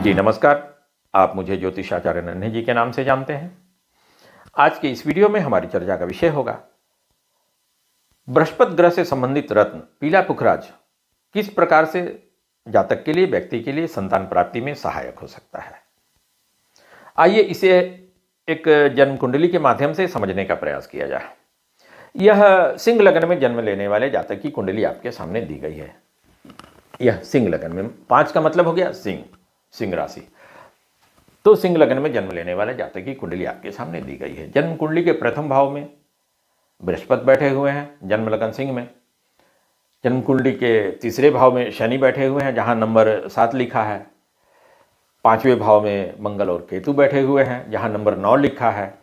जी नमस्कार। आप मुझे ज्योतिषाचार्य नन्हे जी के नाम से जानते हैं। आज के इस वीडियो में हमारी चर्चा का विषय होगा बृहस्पति ग्रह से संबंधित रत्न पीला पुखराज किस प्रकार से जातक के लिए, व्यक्ति के लिए संतान प्राप्ति में सहायक हो सकता है। आइए इसे एक जन्म कुंडली के माध्यम से समझने का प्रयास किया जाए। यह सिंह लग्न में जन्म लेने वाले जातक की कुंडली आपके सामने दी गई है। यह सिंह लग्न में, 5 का मतलब हो गया सिंह राशि। तो सिंह लग्न में जन्म लेने वाले जातक की कुंडली आपके सामने दी गई है। जन्म कुंडली के प्रथम भाव में बृहस्पति बैठे हुए हैं, जन्म लग्न सिंह में। जन्म कुंडली के तीसरे भाव में शनि बैठे हुए हैं, जहां नंबर 7 लिखा है। 5वें भाव में मंगल और केतु बैठे हुए हैं, जहां नंबर 9 लिखा है।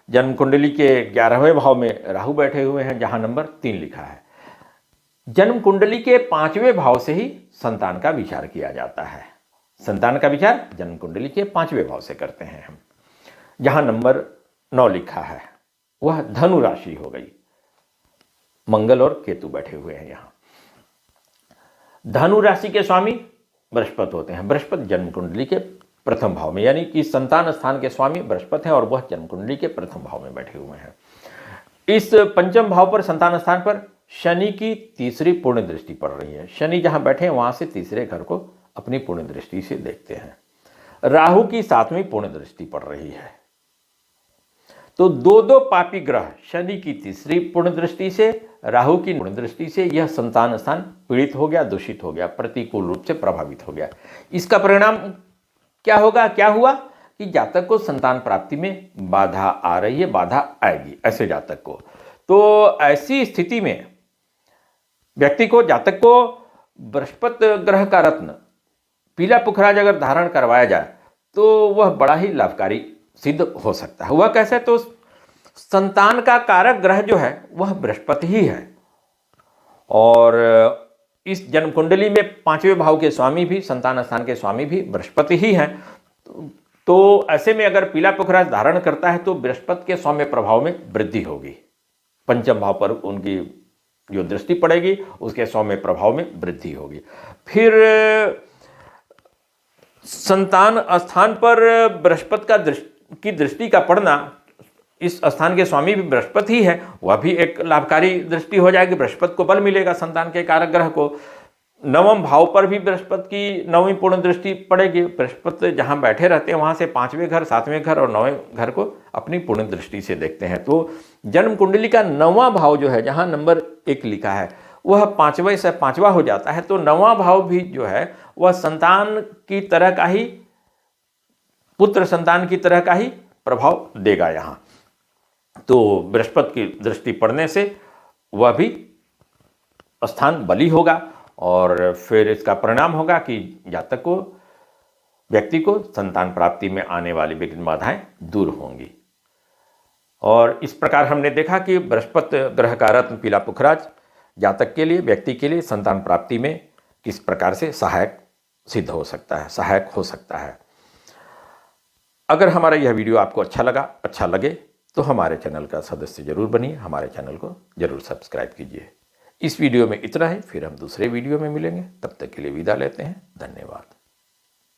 जन्म कुंडली के 11वें भाव में राहु बैठे हुए हैं, जहां नंबर 3 लिखा है। जन्म कुंडली के 5वें भाव से ही संतान का विचार किया जाता है। संतान का विचार जन्म कुंडली के 5वें भाव से करते हैं हम। जहां नंबर 9 लिखा है वह धनु राशि हो गई। मंगल और केतु बैठे हुए हैं यहां। धनु राशि के स्वामी बृहस्पति होते हैं। बृहस्पति जन्म कुंडली के प्रथम भाव में, यानी कि संतान स्थान के स्वामी बृहस्पति हैं और वह जन्म कुंडली के प्रथम भाव में बैठे हुए हैं। इस पंचम भाव पर, संतान स्थान पर शनि की तीसरी पूर्ण दृष्टि पड़ रही है। शनि जहां बैठे हैं वहां से तीसरे घर को अपनी पूर्ण दृष्टि से देखते हैं। राहु की 7वीं पूर्ण दृष्टि पड़ रही है। तो दो पापी ग्रह, शनि की तीसरी पूर्ण दृष्टि से, राहु की पूर्ण दृष्टि से यह संतान स्थान पीड़ित हो गया, दूषित हो गया, प्रतिकूल रूप से प्रभावित हो गया। इसका परिणाम क्या होगा? क्या हुआ कि जातक को संतान प्राप्ति में बाधा आ रही है, बाधा आएगी ऐसे जातक को। तो ऐसी स्थिति में व्यक्ति को, जातक को बृहस्पति ग्रह का रत्न पीला पुखराज अगर धारण करवाया जाए तो वह बड़ा ही लाभकारी सिद्ध हो सकता है। वह कैसे? तो संतान का कारक ग्रह जो है वह बृहस्पति ही है और इस जन्म कुंडली में 5वें भाव के स्वामी भी, संतान स्थान के स्वामी भी बृहस्पति ही हैं। तो ऐसे में अगर पीला पुखराज धारण करता है तो बृहस्पति के सौम्य प्रभाव में वृद्धि होगी। पंचम भाव पर उनकी जो दृष्टि पड़ेगी उसके सौम्य प्रभाव में वृद्धि होगी। फिर संतान स्थान पर बृहस्पति की दृष्टि का पड़ना, इस स्थान के स्वामी भी बृहस्पति ही है, वह भी एक लाभकारी दृष्टि हो जाएगी। बृहस्पति को बल मिलेगा, संतान के कारक ग्रह को। 9वें भाव पर भी बृहस्पति की 9वीं पूर्ण दृष्टि पड़ेगी। बृहस्पति जहां बैठे रहते हैं वहां से 5वें घर, 7वें घर और 9वें घर को अपनी पूर्ण दृष्टि से देखते हैं। तो जन्म कुंडली का 9वां भाव जो है, जहां नंबर 1 लिखा है, वह 5वें से 5वां हो जाता है। तो 9वां भाव भी जो है वह संतान की तरह का ही, पुत्र संतान की तरह का ही प्रभाव देगा यहां। तो बृहस्पति की दृष्टि पड़ने से वह भी स्थान बली होगा और फिर इसका परिणाम होगा कि जातक को, व्यक्ति को संतान प्राप्ति में आने वाली विघ्न बाधाएं दूर होंगी। और इस प्रकार हमने देखा कि बृहस्पति ग्रह का रत्न पीला पुखराज जातक के लिए, व्यक्ति के लिए संतान प्राप्ति में किस प्रकार से सहायक सिद्ध हो सकता है, सहायक हो सकता है। अगर हमारा यह वीडियो आपको अच्छा लगे तो हमारे चैनल का सदस्य जरूर बनिए, हमारे चैनल को जरूर सब्सक्राइब कीजिए। इस वीडियो में इतना ही, फिर हम दूसरे वीडियो में मिलेंगे। तब तक के लिए विदा लेते हैं। धन्यवाद।